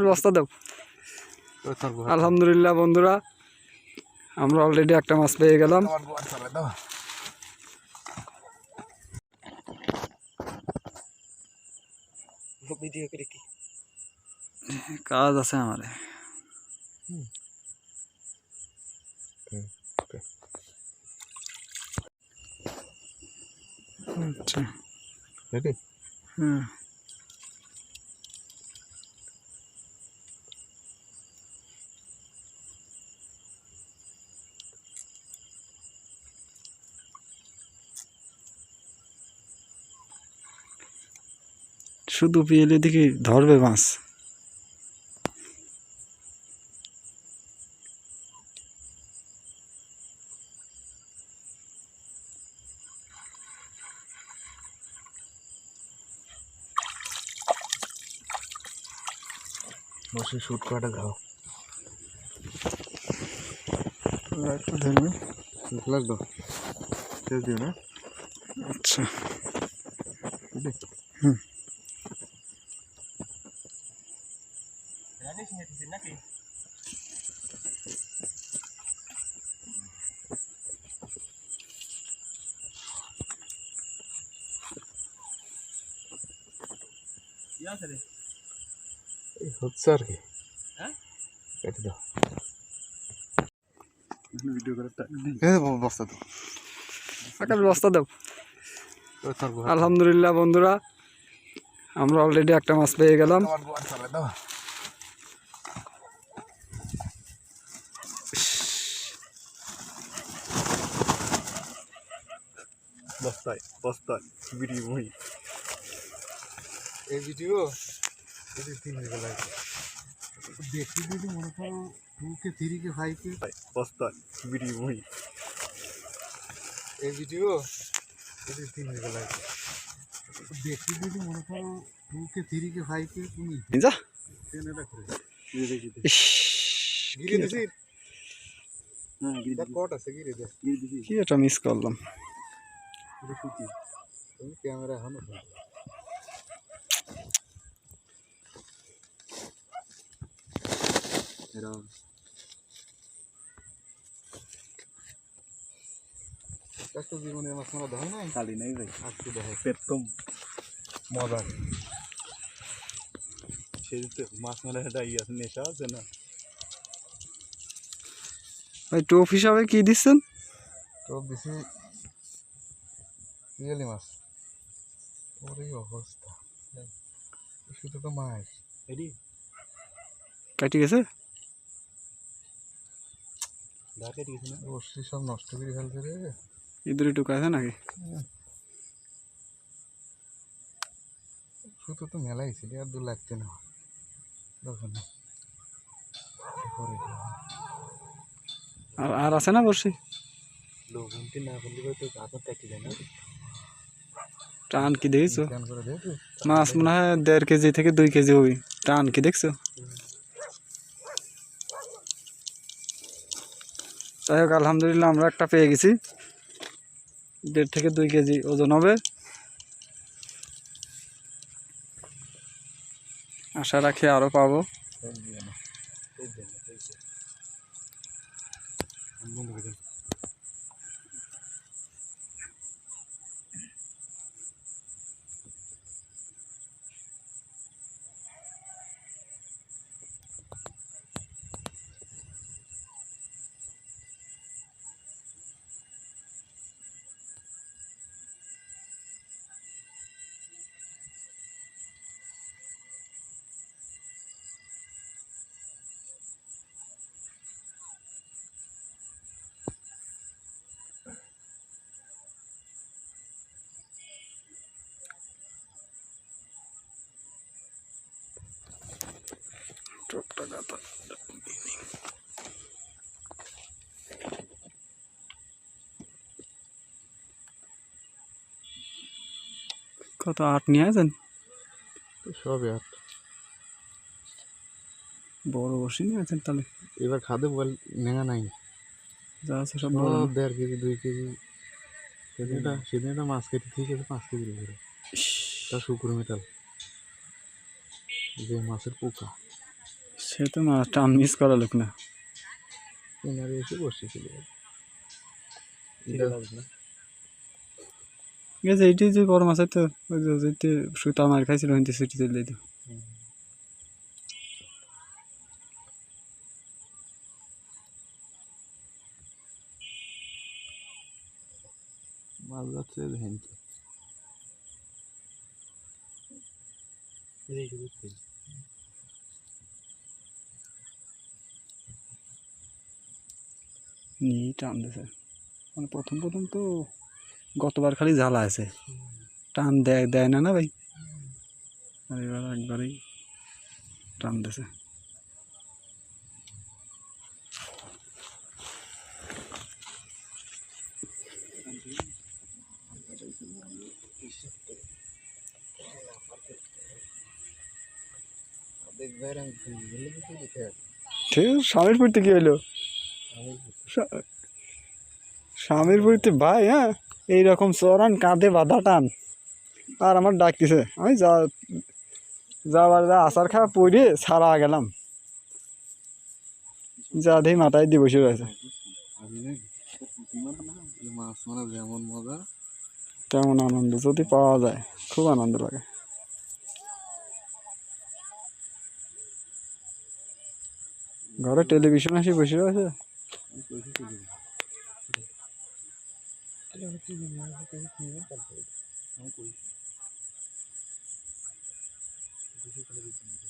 বস্তা দাও। আলহামদুলিল্লাহ বন্ধুরা, আমরা অলরেডি একটা মাছ পেয়ে গেলাম। কাজ আছে আমার। আচ্ছা হ্যাঁ, শুধু পেলে দেখি ধরবে মাছ। বসে শুট করাটা দাও, একটু ধরবে। গ্লাস দাও, শেষ দিও না। আচ্ছা হুম, হচ্ছে আর কি, কেটে দাও। বস্তা দাও, বস্তা দাও। আলহামদুলিল্লাহ বন্ধুরা, আমরা অলরেডি একটা মাছ পেয়ে গেলাম। বস্তায় বস্তায় ভিডিও বই, এই ভিডিও দেখি যদি মনে করো 2 কে 3 কে 5 কে বস্তায় ভিডিও বই, এই ভিডিও দেখি যদি মনে করো 2 কে 3 কে 5 কে তুমি যা ট্রেনেটা করে কট আছে গিরে দে, কি এটা মিস করলাম। তুমি ক্যামেরা এখনো জীবনে মাছ মারা দেয় না, খালি নাই ভাই, আজকে দেখে পেতম মজা। সেই মাছ মারা একটা আছে, নেশা আছে না ভাই। টোপ হিসাবে কি দিচ্ছেন? টোপ দিছি রিয়েলি মাছ। ওরে অবস্থা, শুধু তো মাছ এডি কাটি গেছে, কেটে গেছে না, রশ্মি সব নষ্ট করে ফেলছে রে। ইঁদুরে ঢুকাছে নাকি? শুধু তো মেলাই ছিল, আর 2 লাগছে না দেখুন। আর আছে না বর্ষি? লোকটি না করলে তো হাতে কেটে যায় না। টান কি দেখছো? স্ক্যান করে দেখো, মাছ মনে হয় 1.5 কেজি থেকে 2 কেজি হবে। টান কি দেখছো? যাই হোক, আলহামদুলিল্লাহ আমরা একটা পেয়ে গেছি। 1.5 থেকে 2 কেজি ওজন হবে। আশা রাখি আরো পাবো। কত 8 নিয়ে আসেন? সবই 8 বড় বসি নিয়ে আসেন তাহলে। এবার খাদে বল নেঙা নাই, যা আছে সব সব বড়। 1.5 কেজি 2 কেজি। সেদিনটা মাছ কেটে ঠিক আছে 5 কেজি করে, তা শুক্র মেটাল। যে মাছের পোকা সে তো মাছ টান মিস করা লোক না। কিনারে এসে বসেছিল ঠিক আছে, এইটি যে বড় মাছ তো ওই যে সুতা মার খাইছিল হিন্দি ছুটি চলে দিত। মাছ যাচ্ছে হেনতে নিয়েই টান দিছে, মানে প্রথম প্রথম তো গতবার খালি জ্বালা আছে, টান দেয় দেয় না না ভাই, আর এবার একবারেই টান দিছে। ঠিক আছে, স্বামীর পড়তে কি হইলো, স্বামীর পড়তে ভাই, হ্যাঁ এইরকম চড়ান কাঁধে বাঁধা টান, আর আমার ডাকতেছে, আমি যাবার যা আচার খাওয়া পড়ে ছাড়া গেলাম, যা দেখি মাথায় দিয়ে বসে রয়েছে। মাছ মারা যেমন মজা তেমন আনন্দ যদি পাওয়া যায় খুব আনন্দ লাগে। ঘরে টেলিভিশন আসি বসে রয়েছে। আমি